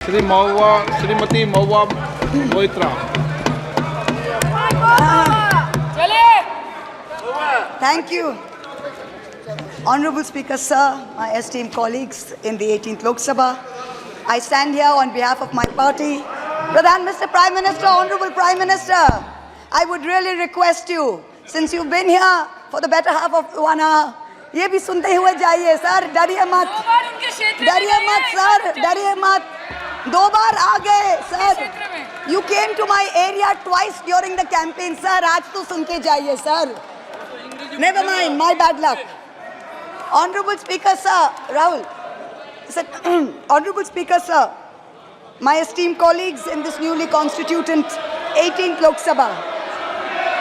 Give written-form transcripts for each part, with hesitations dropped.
Shrimati Mahua Moitra. Thank you. Honorable Speaker, sir, my esteemed colleagues in the 18th Lok Sabha, I stand here on behalf of my party. Mr. Prime Minister, Honorable Prime Minister, I would really request you, since you've been here for the better half of 1 hour, ये भी सुनते हुए जाइए sir, डरिए मत sir, डरिए मत, 2 बार आ गए sir. You came to my area twice during the campaign, sir. आज तो सुन के जाइए sir. Never mind, my bad luck. Honorable Speaker, sir, Rahul. Honorable Speaker, sir, my esteemed colleagues in this newly constituted 18th Lok Sabha,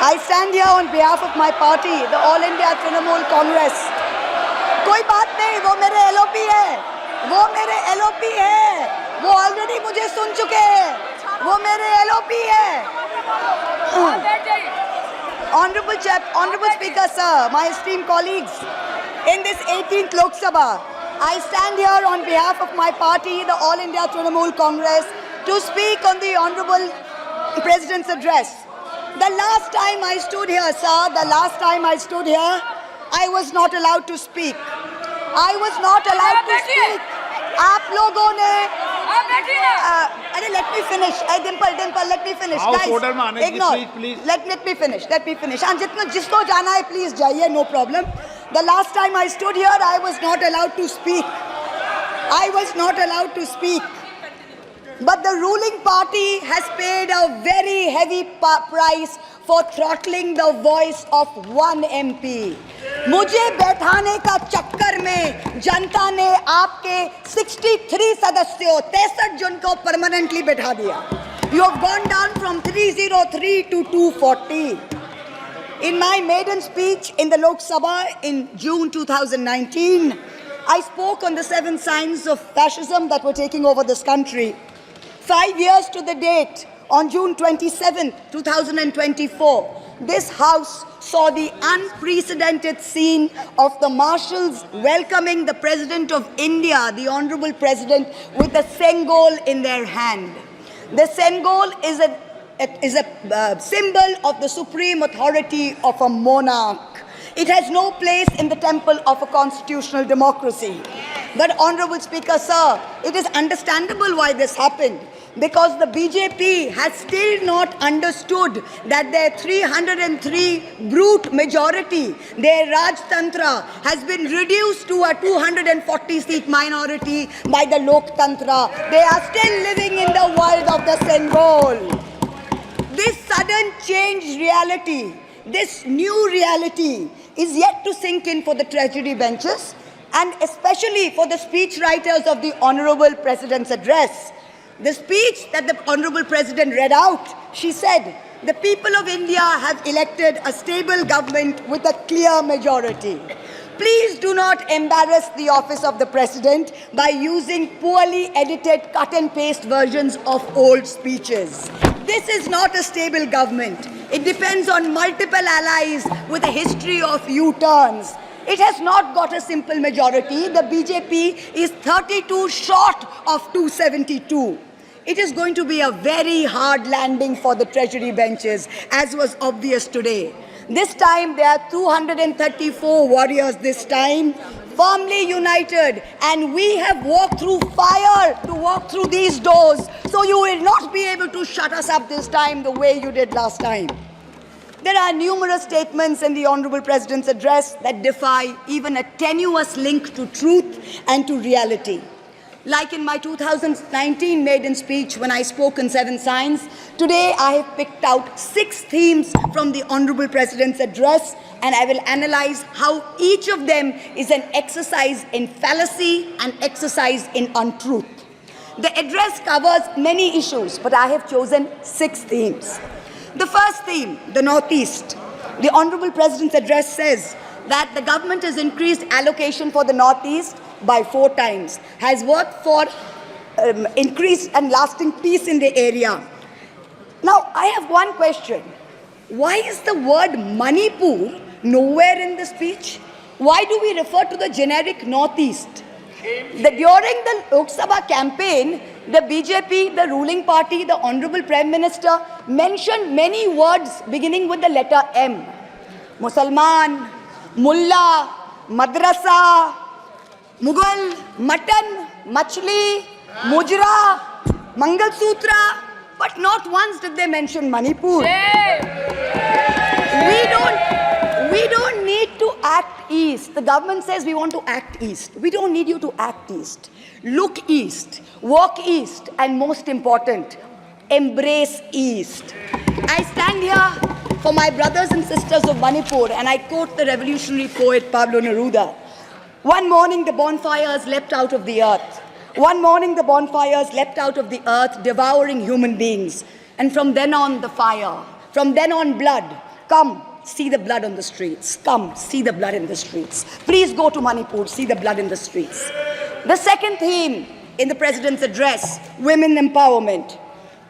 I stand here on behalf of my party, the All India Trinamool Congress. कोई बात नहीं, वो मेरे LOP है, वो already मुझे सुन चुके हैं, वो मेरे LOP है. Honorable Speaker, sir, my esteemed colleagues, in this 18th Lok Sabha, I stand here on behalf of my party, the All India Trinamool Congress, to speak on the Honorable President's address. The last time I stood here, sir, I was not allowed to speak. I was not allowed to speak. आप लोगों ने अरे let me finish. Dimple, let me finish. House Guys, order में आने की ignore. please. Let me finish. And जिसको जाना है, please जाइए, no problem. The last time I stood here, I was not allowed to speak. But the ruling party has paid a very heavy price for throttling the voice of one MP. मुझे बैठाने का चक्कर में जनता ने आपके 63 सदस्यों 63 जन को परमानेंटली बैठा दिया. You have gone down from 303 to 240. In my maiden speech in the Lok Sabha in June 2019, I spoke on the 7 signs of fascism that were taking over this country. 5 years to the date, on June 27, 2024, this House saw the unprecedented scene of the marshals welcoming the President of India, the Honorable President, with a Sengol in their hand. The Sengol is a symbol of the supreme authority of a monarch. It has no place in the temple of a constitutional democracy. But Honorable Speaker, sir, it is understandable why this happened. Because the BJP has still not understood that their 303 brute majority, their Rajtantra, has been reduced to a 240-seat minority by the Loktantra. They are still living in the world of the Sengol. This sudden changed reality, this new reality, is yet to sink in for the treasury benches and especially for the speechwriters of the Honorable President's address. The speech that the Honorable President read out, she said, the people of India have elected a stable government with a clear majority. Please do not embarrass the office of the President by using poorly edited cut and paste versions of old speeches. This is not a stable government. It depends on multiple allies with a history of U-turns. It has not got a simple majority. The BJP is 32 short of 272. It is going to be a very hard landing for the treasury benches, as was obvious today. This time, there are 234 warriors this time, firmly united, and we have walked through fire to walk through these doors, so you will not be able to shut us up this time the way you did last time. There are numerous statements in the Honorable President's address that defy even a tenuous link to truth and to reality. Like in my 2019 maiden speech when I spoke on 7 signs, today I have picked out 6 themes from the Honorable President's address, and I will analyze how each of them is an exercise in fallacy and exercise in untruth. The address covers many issues, but I have chosen 6 themes. The first theme, the Northeast. The Honorable President's address says that the government has increased allocation for the Northeast by 4 times, has worked for increased and lasting peace in the area. Now, I have one question. Why is the word Manipur nowhere in the speech? Why do we refer to the generic Northeast? During the Lok Sabha campaign, The BJP, the ruling party, the Honorable Prime Minister mentioned many words beginning with the letter M. Musalman, Mullah, Madrasa, Mughal, Mutton, Machli, Mujra, Mangal Sutra, but not once did they mention Manipur. We don't need to act east. The government says we want to act east. We don't need you to act east. Look east, walk east, and most important, embrace east. I stand here for my brothers and sisters of Manipur, and I quote the revolutionary poet Pablo Neruda. One morning the bonfires leapt out of the earth. One morning the bonfires leapt out of the earth, devouring human beings. And from then on, the fire. From then on, blood. Come, see the blood on the streets. Come, see the blood in the streets. Please go to Manipur, see the blood in the streets. The second theme in the President's address, women empowerment.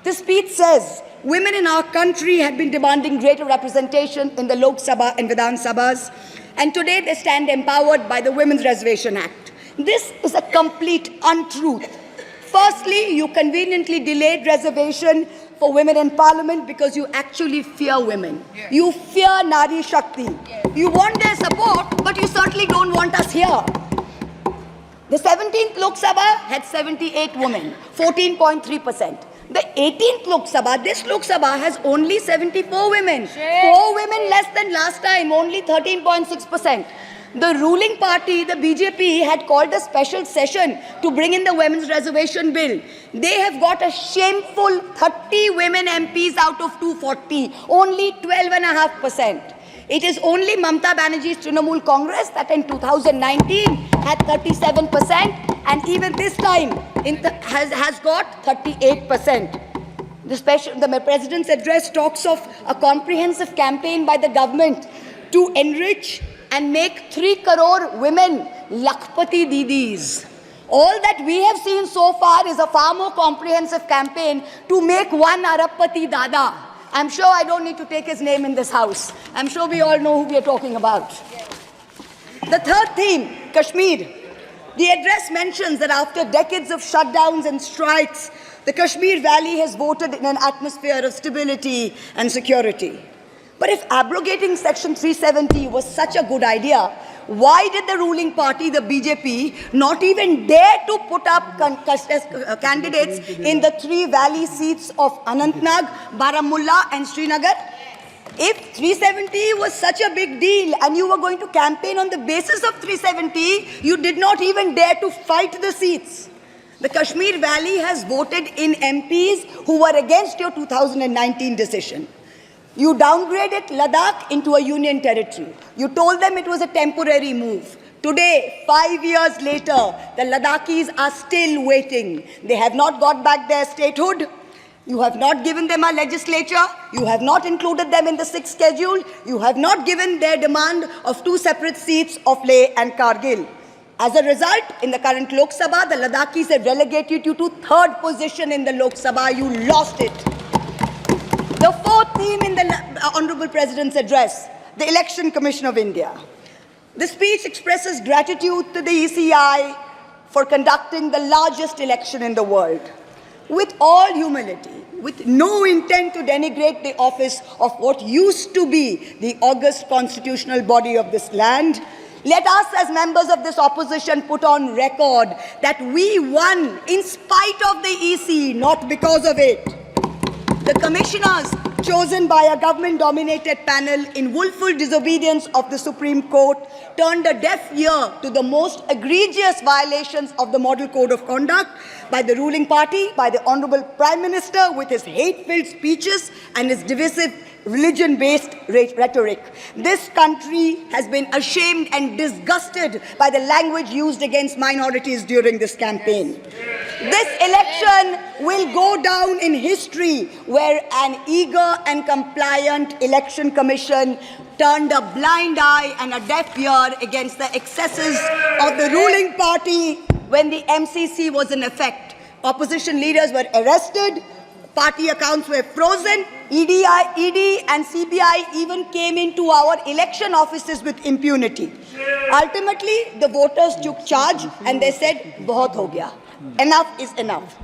The speech says, women in our country had been demanding greater representation in the Lok Sabha and Vidhan Sabhas, and today they stand empowered by the Women's Reservation Act. This is a complete untruth. Firstly, you conveniently delayed reservation for women in parliament because you actually fear women. Yes. You fear Nari Shakti. Yes. You want their support, but you certainly don't want us here. The 17th Lok Sabha had 78 women, 14.3%. The 18th Lok Sabha, this Lok Sabha has only 74 women. Yes. 4 women less than last time, only 13.6%. The ruling party, the BJP, had called a special session to bring in the Women's Reservation Bill. They have got a shameful 30 women MPs out of 240, only 12.5%. It is only Mamata Banerjee's Trinamool Congress that in 2019 had 37%, and even this time has got 38%. The President's address talks of a comprehensive campaign by the government to enrich and make 3 crore women Lakhpati Didis. All that we have seen so far is a far more comprehensive campaign to make 1 Arabpati Dada. I'm sure I don't need to take his name in this house. I'm sure we all know who we are talking about. The third theme, Kashmir. The address mentions that after decades of shutdowns and strikes, the Kashmir Valley has voted in an atmosphere of stability and security. But if abrogating Section 370 was such a good idea, why did the ruling party, the BJP, not even dare to put up candidates in the 3 valley seats of Anantnag, Baramulla and Srinagar? If 370 was such a big deal and you were going to campaign on the basis of 370, you did not even dare to fight the seats. The Kashmir Valley has voted in MPs who were against your 2019 decision. You downgraded Ladakh into a union territory. You told them it was a temporary move. Today, 5 years later, the Ladakhis are still waiting. They have not got back their statehood. You have not given them a legislature. You have not included them in the 6th schedule. You have not given their demand of 2 separate seats of Leh and Kargil. As a result, in the current Lok Sabha, the Ladakhis have relegated you to 3rd position in the Lok Sabha. You lost it. The 4th theme in the Honorable President's address, the Election Commission of India. The speech expresses gratitude to the ECI for conducting the largest election in the world. With all humility, with no intent to denigrate the office of what used to be the august constitutional body of this land, let us as members of this opposition put on record that we won in spite of the EC, not because of it. The commissioners chosen by a government-dominated panel in willful disobedience of the Supreme Court turned a deaf ear to the most egregious violations of the Model Code of Conduct by the ruling party, by the Honorable Prime Minister with his hate-filled speeches and his divisive religion-based rhetoric. This country has been ashamed and disgusted by the language used against minorities during this campaign. This election will go down in history where an eager and compliant election commission turned a blind eye and a deaf ear against the excesses of the ruling party when the MCC was in effect. Opposition leaders were arrested, party accounts were frozen, ED and CBI even came into our election offices with impunity. Ultimately, the voters took charge and they said, "Bahut ho gaya." Enough is enough.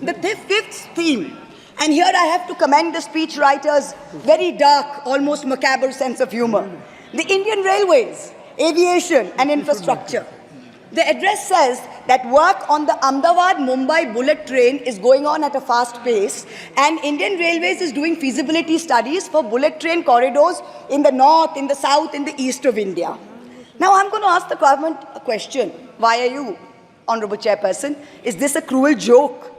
The fifth theme, and here I have to commend the speech writer's very dark, almost macabre sense of humor. The Indian Railways, aviation and infrastructure. The address says that work on the Ahmedabad-Mumbai bullet train is going on at a fast pace, and Indian Railways is doing feasibility studies for bullet train corridors in the north, in the south, in the east of India. Now I'm going to ask the government a question. Why are you, Honorable Chairperson? Is this a cruel joke?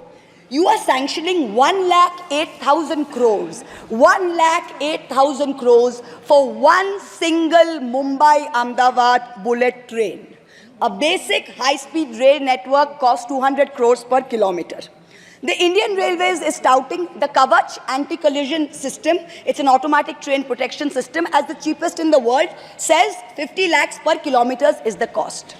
You are sanctioning 1,08,000 crores. 1,08,000 crores for one single Mumbai-Ahmedabad bullet train. A basic high-speed rail network costs 200 crores per kilometer. The Indian Railways is touting the Kavach anti-collision system. It's an automatic train protection system as the cheapest in the world. Says 50 lakhs per kilometers is the cost.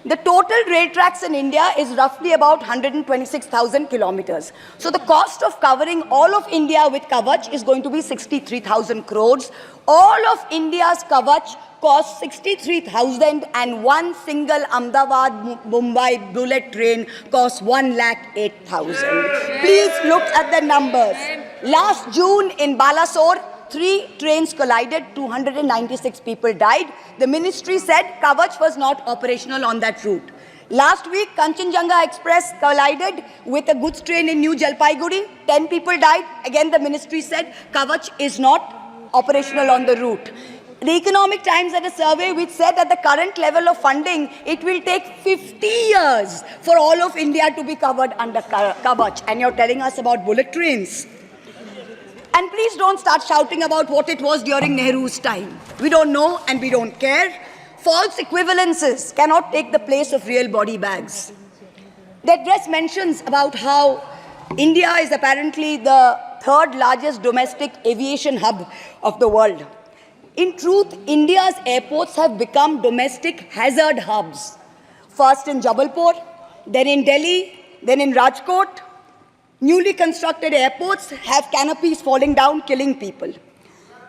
The total rail tracks in India is roughly about 126,000 kilometers. So the cost of covering all of India with Kavach is going to be 63,000 crores. All of India's Kavach costs 63,000 and one single Ahmedabad-Mumbai bullet train costs 1,08,000. Please look at the numbers. Last June in Balasore, 3 trains collided, 296 people died. The ministry said Kavach was not operational on that route. Last week, Kanchenjunga Express collided with a goods train in New Jalpaiguri. 10 people died. Again, the ministry said Kavach is not operational on the route. The Economic Times had a survey which said at the current level of funding, it will take 50 years for all of India to be covered under Kavach. And you're telling us about bullet trains. And please don't start shouting about what it was during Nehru's time. We don't know and we don't care. False equivalences cannot take the place of real body bags. The address mentions about how India is apparently the 3rd largest domestic aviation hub of the world. In truth, India's airports have become domestic hazard hubs. First in Jabalpur, then in Delhi, then in Rajkot. Newly constructed airports have canopies falling down, killing people.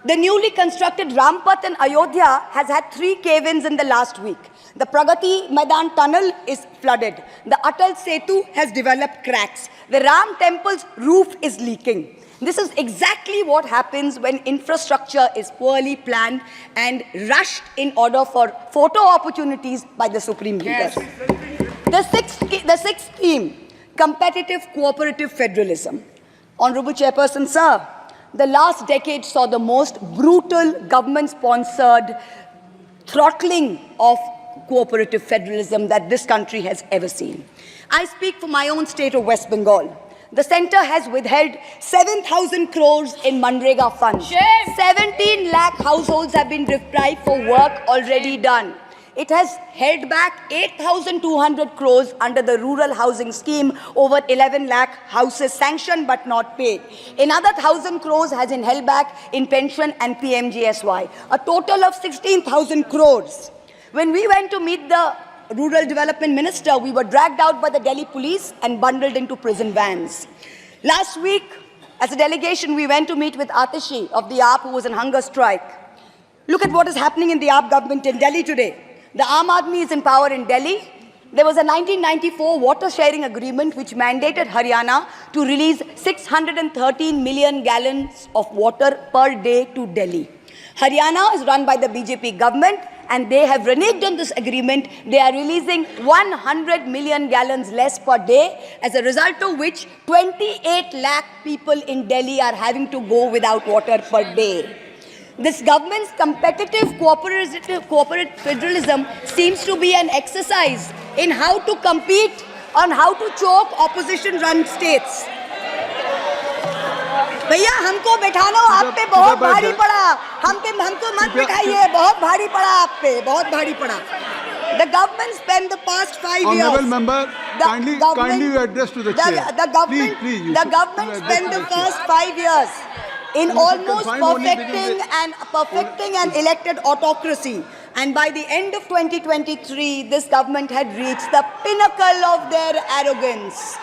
The newly constructed Rampat in Ayodhya has had 3 cave-ins in the last week. The Pragati Maidan tunnel is flooded. The Atal Setu has developed cracks. The Ram temple's roof is leaking. This is exactly what happens when infrastructure is poorly planned and rushed in order for photo opportunities by the Supreme Leader. The sixth theme, competitive cooperative federalism. Honorable Chairperson, sir, the last decade saw the most brutal government-sponsored throttling of cooperative federalism that this country has ever seen. I speak for my own state of West Bengal. The centre has withheld 7,000 crores in Manrega funds. Shame. 17 lakh households have been deprived for work already done. It has held back 8,200 crores under the rural housing scheme, over 11 lakh houses sanctioned but not paid. Another 1,000 crores has been held back in pension and PMGSY. A total of 16,000 crores. When we went to meet the Rural Development Minister, we were dragged out by the Delhi police and bundled into prison vans. Last week, as a delegation, we went to meet with Atishi of the AAP, who was on hunger strike. Look at what is happening in the AAP government in Delhi today. The Aam Aadmi is in power in Delhi. There was a 1994 water sharing agreement which mandated Haryana to release 613 million gallons of water per day to Delhi. Haryana is run by the BJP government, and they have reneged on this agreement. They are releasing 100 million gallons less per day, as a result of which 28 lakh people in Delhi are having to go without water per day. This government's competitive cooperative federalism seems to be an exercise in how to compete on how to choke opposition-run states. भैया हमको बैठाना आप पे बहुत भारी पड़ा, हमको मत बिठाइए, बहुत भारी पड़ा आप पे, बहुत भारी पड़ा. The government spent the past 5 years. Honorable member, kindly you address to the chair. The government spent the first 5 years in almost perfecting an elected autocracy. And by the end of 2023, this government had reached the pinnacle of their arrogance,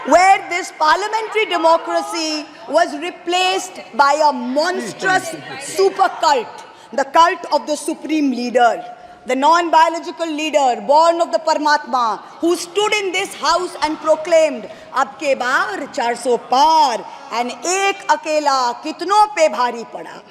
where this parliamentary democracy was replaced by a monstrous super cult, the cult of the supreme leader. the non-biological leader, born of the Paramatma, who stood in this house and proclaimed, "Ab ke baar 400 par, and ek akela kitno pe bhari pada."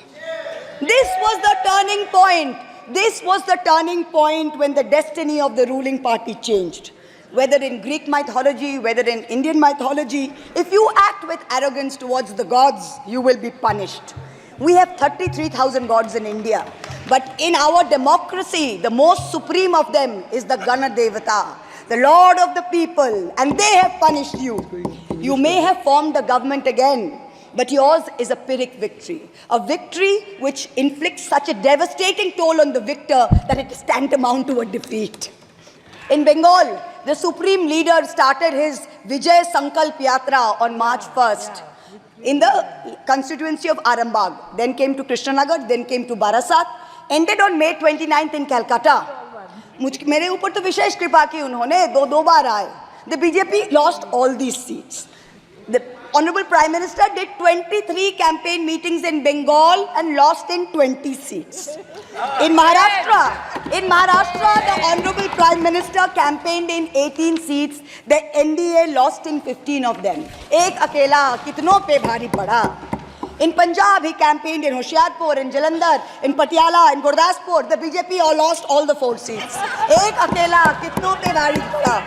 This was the turning point. This was the turning point when the destiny of the ruling party changed. Whether in Greek mythology, whether in Indian mythology, if you act with arrogance towards the gods, you will be punished. We have 33,000 gods in India. But in our democracy, the most supreme of them is the Gana Devata, the Lord of the people, and they have punished you. You may have formed a government again, but yours is a Pyrrhic victory. A victory which inflicts such a devastating toll on the victor that it is tantamount to a defeat. In Bengal, the supreme leader started his Vijay Sankalp Yatra on March 1st in the constituency of Arambagh, then came to Krishnanagar, then came to Barasat, ended on May 29th in Calcutta. मेरे ऊपर तो विशेष कृपा की उन्होंने दो बार आए. The BJP lost all these seats. The Honorable Prime Minister did 23 campaign meetings in Bengal and lost in 20 seats. In Maharashtra, the Honorable Prime Minister campaigned in 18 seats. The NDA lost in 15 of them. Ek akela kitno pe bhari pada. In Punjab, he campaigned in Hoshiarpur, in Jalandhar, in Patiala, in Gurdaspur. The BJP all lost all the 4 seats. Ek akela kitno pe bhari pada.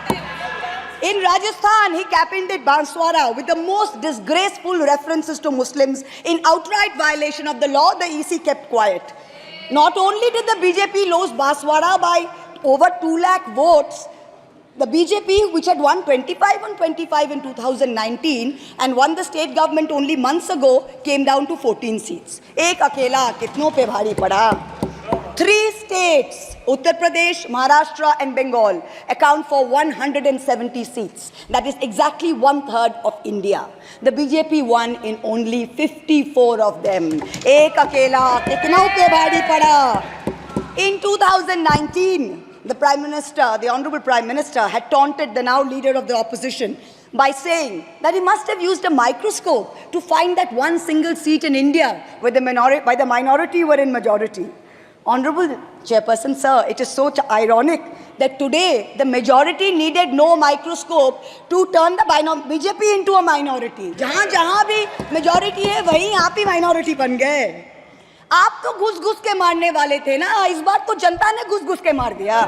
In Rajasthan, he campaigned at Banswara with the most disgraceful references to Muslims. In outright violation of the law, the EC kept quiet. Not only did the BJP lose Banswara by over 2 lakh votes, the BJP, which had won 25 on 25 in 2019 and won the state government only months ago, came down to 14 seats. Ek akela kitno pe bhari pada. 3 states, Uttar Pradesh, Maharashtra and Bengal, account for 170 seats. That is exactly 1/3 of India. The BJP won in only 54 of them. Ek akela kitno pe bhari pada. In 2019, the Prime Minister, the Honorable Prime Minister, had taunted the now leader of the opposition by saying that he must have used a microscope to find that one single seat in India where the minority were in majority. Honorable Chairperson, sir, it is so ironic that today the majority needed no microscope to turn the BJP into a minority. जहाँ भी majority है, वहीं आप ही minority बन गए. आप तो घुस-घुस के मारने वाले थे ना, इस बार तो जनता ने घुस-घुस के मार दिया.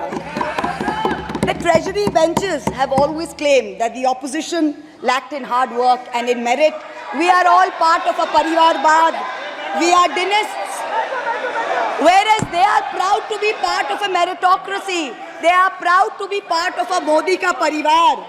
The treasury benches have always claimed that the opposition lacked in hard work and in merit. We are all part of a Parivarvad. We are dynasts. Whereas they are proud to be part of a meritocracy. They are proud to be part of a Modi ka parivar.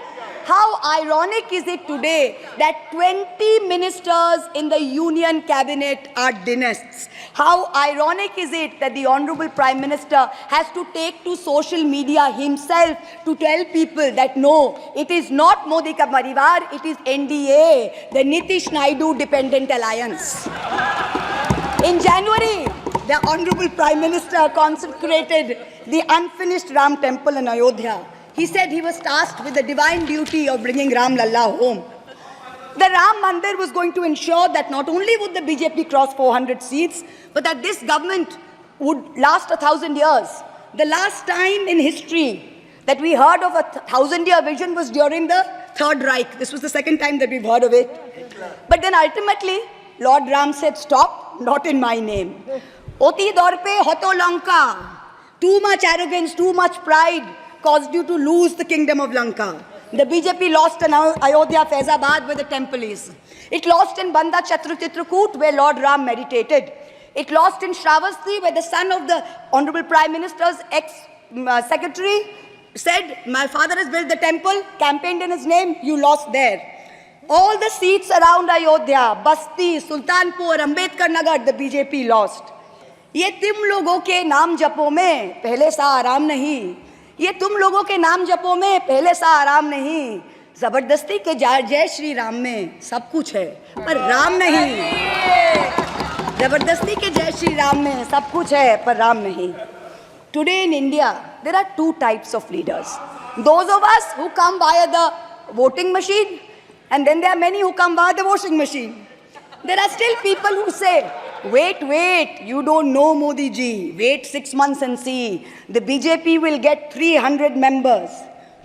How ironic is it today that 20 ministers in the union cabinet are dynasts? How ironic is it that the Honorable Prime Minister has to take to social media himself to tell people that no, it is not Modi ka parivar, it is NDA, the Nitish Naidu Dependent Alliance. In January, the Honorable Prime Minister consecrated the unfinished Ram temple in Ayodhya. He said he was tasked with the divine duty of bringing Ram Lalla home. The Ram Mandir was going to ensure that not only would the BJP cross 400 seats, but that this government would last 1,000 years. The last time in history that we heard of a 1,000-year vision was during the Third Reich. This was the second time that we've heard of it. But then ultimately, Lord Ram said, stop, not in my name. Oti dorpe hoto Lanka. Too much arrogance, too much pride caused you to lose the kingdom of Lanka. The BJP lost in Ayodhya, Faizabad, where the temple is. It lost in Banda Chitrakoot, where Lord Ram meditated. It lost in Shravasti, where the son of the Honorable Prime Minister's ex-secretary said, my father has built the temple, campaigned in his name, you lost there. All the seats around Ayodhya, Basti, Sultanpur, Ambedkar Nagar, the BJP lost. ये तुम लोगों के नाम जपों में पहले सा आराम नहीं. ये तुम लोगों के नाम जपों में पहले सा आराम नहीं. जबरदस्ती के जय श्री राम में सब कुछ है, पर राम नहीं. जबरदस्ती के जय श्री राम में सब कुछ है, पर राम नहीं. Today in India, there are 2 types of leaders. Those of us who come via the voting machine, and then there are many who come via the washing machine. There are still people who say Wait, you don't know Modi ji. Wait 6 months and see. The BJP will get 300 members.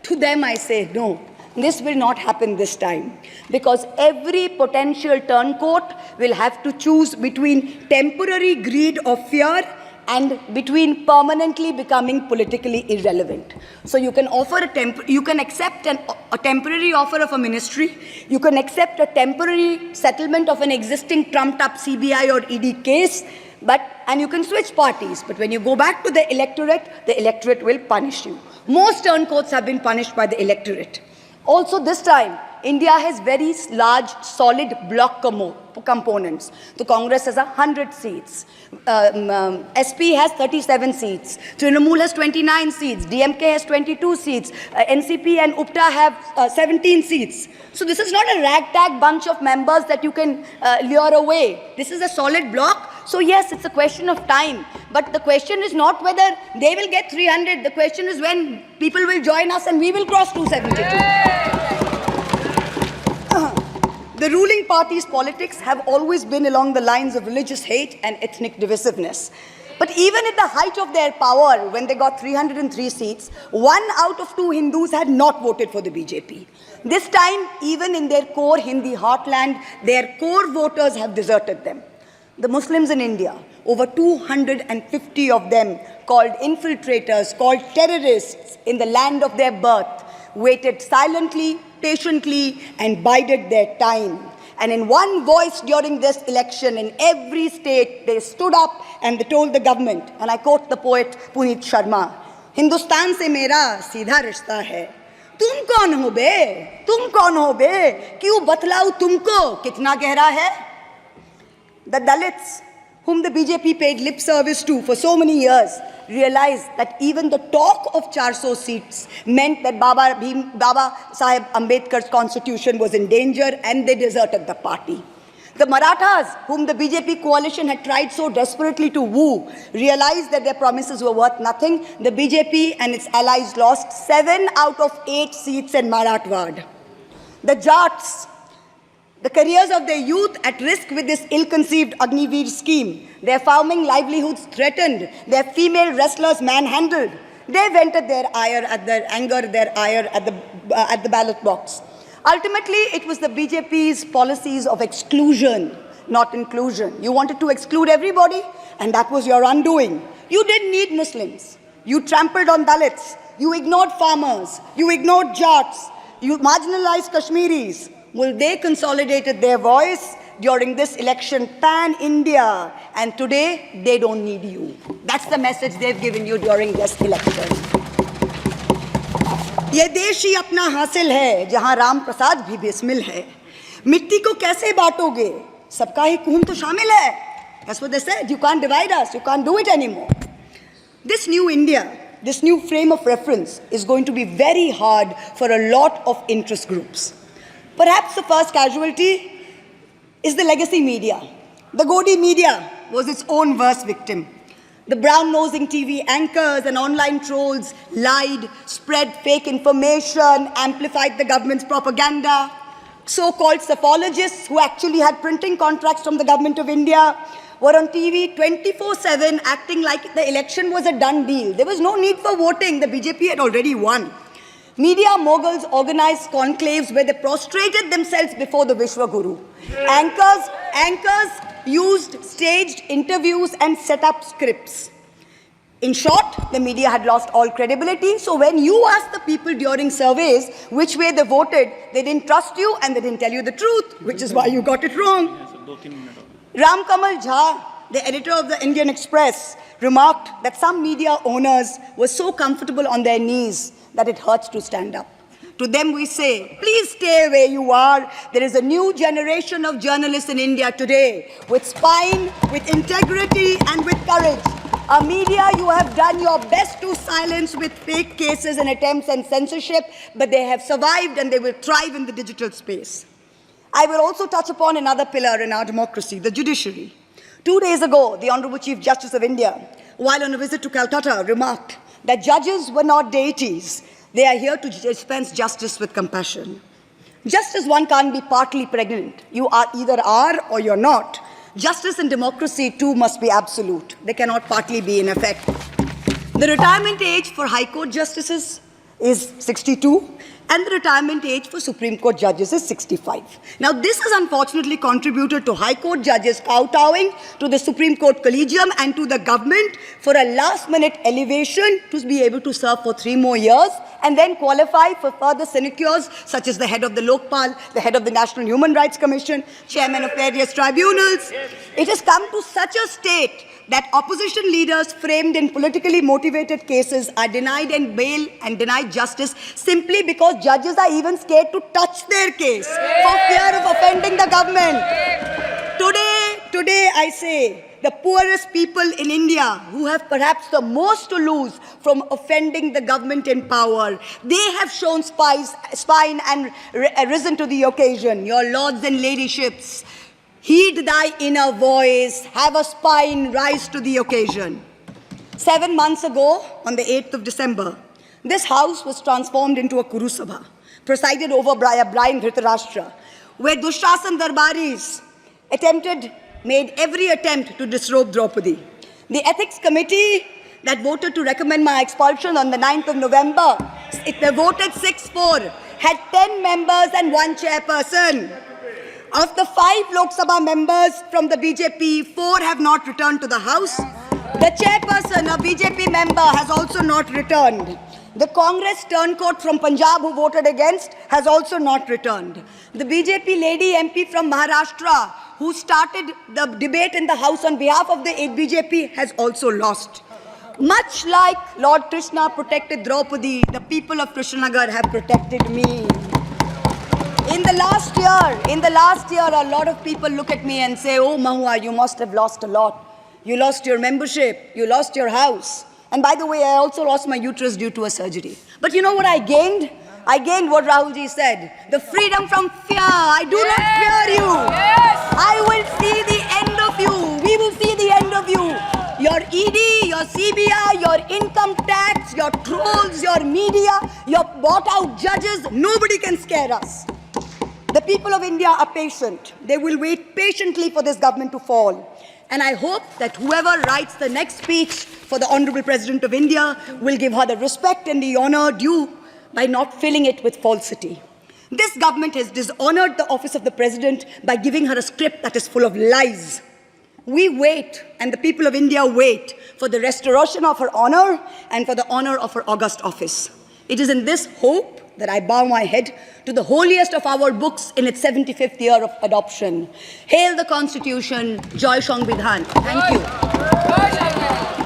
To them I say, no, this will not happen this time. Because every potential turncoat will have to choose between temporary greed or fear and between permanently becoming politically irrelevant. So you can offer you can accept a temporary offer of a ministry, you can accept a temporary settlement of an existing trumped-up CBI or ED case, and you can switch parties. But when you go back to the electorate will punish you. Most turncoats have been punished by the electorate. Also this time, India has very large, solid block components. So Congress has 100 seats. SP has 37 seats. Trinamool has 29 seats. DMK has 22 seats. NCP and UPTA have 17 seats. So this is not a ragtag bunch of members that you can lure away. This is a solid block. So yes, it's a question of time. But the question is not whether they will get 300. The question is when people will join us and we will cross 272. The ruling party's politics have always been along the lines of religious hate and ethnic divisiveness. But even at the height of their power, when they got 303 seats, 1 out of 2 Hindus had not voted for the BJP. This time, even in their core Hindi heartland, their core voters have deserted them. The Muslims in India, over 250 of them, called infiltrators, called terrorists in the land of their birth, waited silently, patiently, and bided their time. And in one voice during this election, in every state, they stood up and they told the government, and I quote the poet Puneet Sharma, "Hindustan se mera seedha rishta hai. Tum kaun ho be? Tum kaun ho be? Kyun batlau tumko kitna gehra hai?" The Dalits, whom the BJP paid lip service to for so many years, realized that even the talk of 400 seats meant that Baba Sahib Ambedkar's constitution was in danger, and they deserted the party. The Marathas, whom the BJP coalition had tried so desperately to woo, realized that their promises were worth nothing. The BJP and its allies lost 7 out of 8 seats in Marathwad. The Jats, the careers of their youth at risk with this ill-conceived Agniveer scheme, their farming livelihoods threatened, their female wrestlers manhandled. They vented their ire at the ballot box. Ultimately, it was the BJP's policies of exclusion, not inclusion. You wanted to exclude everybody, and that was your undoing. You didn't need Muslims. You trampled on Dalits. You ignored farmers. You ignored Jats. You marginalized Kashmiris. Well, they consolidated their voice during this election pan-India, and today they don't need you. That's the message they've given you during this election. ये देश ही अपना हासिल है जहां राम प्रसाद भी बेस्मिल है. मिट्टी को कैसे बांटोगे? सबका ही खून तो शामिल है. That's what they said. You can't divide us. You can't do it anymore. This new India, this new frame of reference is going to be very hard for a lot of interest groups. Perhaps the first casualty is the legacy media. The Godi media was its own worst victim. The brown-nosing TV anchors and online trolls lied, spread fake information, amplified the government's propaganda. So-called psephologists who actually had printing contracts from the government of India were on TV 24/7 acting like the election was a done deal. There was no need for voting. The BJP had already won. Media moguls organized conclaves where they prostrated themselves before the Vishwa Guru. Anchors used staged interviews and set up scripts. In short, the media had lost all credibility. So when you asked the people during surveys which way they voted, they didn't trust you and they didn't tell you the truth, which is why you got it wrong. Ram Kamal Jha, the editor of the Indian Express, remarked that some media owners were so comfortable on their knees that it hurts to stand up. To them we say, please stay where you are. There is a new generation of journalists in India today with spine, with integrity, and with courage. A media you have done your best to silence with fake cases and attempts and censorship, but they have survived and they will thrive in the digital space. I will also touch upon another pillar in our democracy, the judiciary. 2 days ago, the Honorable Chief Justice of India, while on a visit to Calcutta, remarked that judges were not deities. They are here to dispense justice with compassion. Just as one can't be partly pregnant, you either are or you're not, Justice and democracy too must be absolute. They cannot partly be in effect. The retirement age for High Court justices is 62, and the retirement age for Supreme Court judges is 65. Now, this has unfortunately contributed to High Court judges kowtowing to the Supreme Court Collegium and to the government for a last-minute elevation to be able to serve for 3 more years and then qualify for further sinecures, such as the head of the Lokpal, the head of the National Human Rights Commission, chairman of various tribunals. It has come to such a state that opposition leaders framed in politically motivated cases are denied in bail and denied justice simply because judges are even scared to touch their case for fear of offending the government. Today I say, the poorest people in India who have perhaps the most to lose from offending the government in power, they have shown spine and risen to the occasion. Your lords and ladyships, heed thy inner voice, have a spine, rise to the occasion. 7 months ago, on the 8th of December, this house was transformed into a Kuru Sabha, presided over by a blind Dhritarashtra, where Dushashan Darbaris made every attempt to disrobe Draupadi. The ethics committee that voted to recommend my expulsion on the 9th of November, they voted 6-4, had 10 members and 1 chairperson. Of the 5 Lok Sabha members from the BJP, 4 have not returned to the House. The chairperson, a BJP member, has also not returned. The Congress turncoat from Punjab who voted against has also not returned. The BJP lady MP from Maharashtra who started the debate in the House on behalf of the BJP has also lost. Much like Lord Krishna protected Draupadi, the people of Krishnanagar have protected me. In the last year, a lot of people look at me and say, oh, Mahua, you must have lost a lot. You lost your membership, you lost your house. And by the way, I also lost my uterus due to a surgery. But you know what I gained? I gained what Rahulji said, the freedom from fear. I do not fear you. I will see the end of you. We will see the end of you. Your ED, your CBI, your income tax, your trolls, your media, your bought-out judges, nobody can scare us. The people of India are patient. They will wait patiently for this government to fall. And I hope that whoever writes the next speech for the Honorable President of India will give her the respect and the honor due by not filling it with falsity. This government has dishonored the office of the President by giving her a script that is full of lies. We wait, and the people of India wait, for the restoration of her honor and for the honor of her august office. It is in this hope that I bow my head to the holiest of our books in its 75th year of adoption. Hail the Constitution, Joy Sangvidhan. Thank you.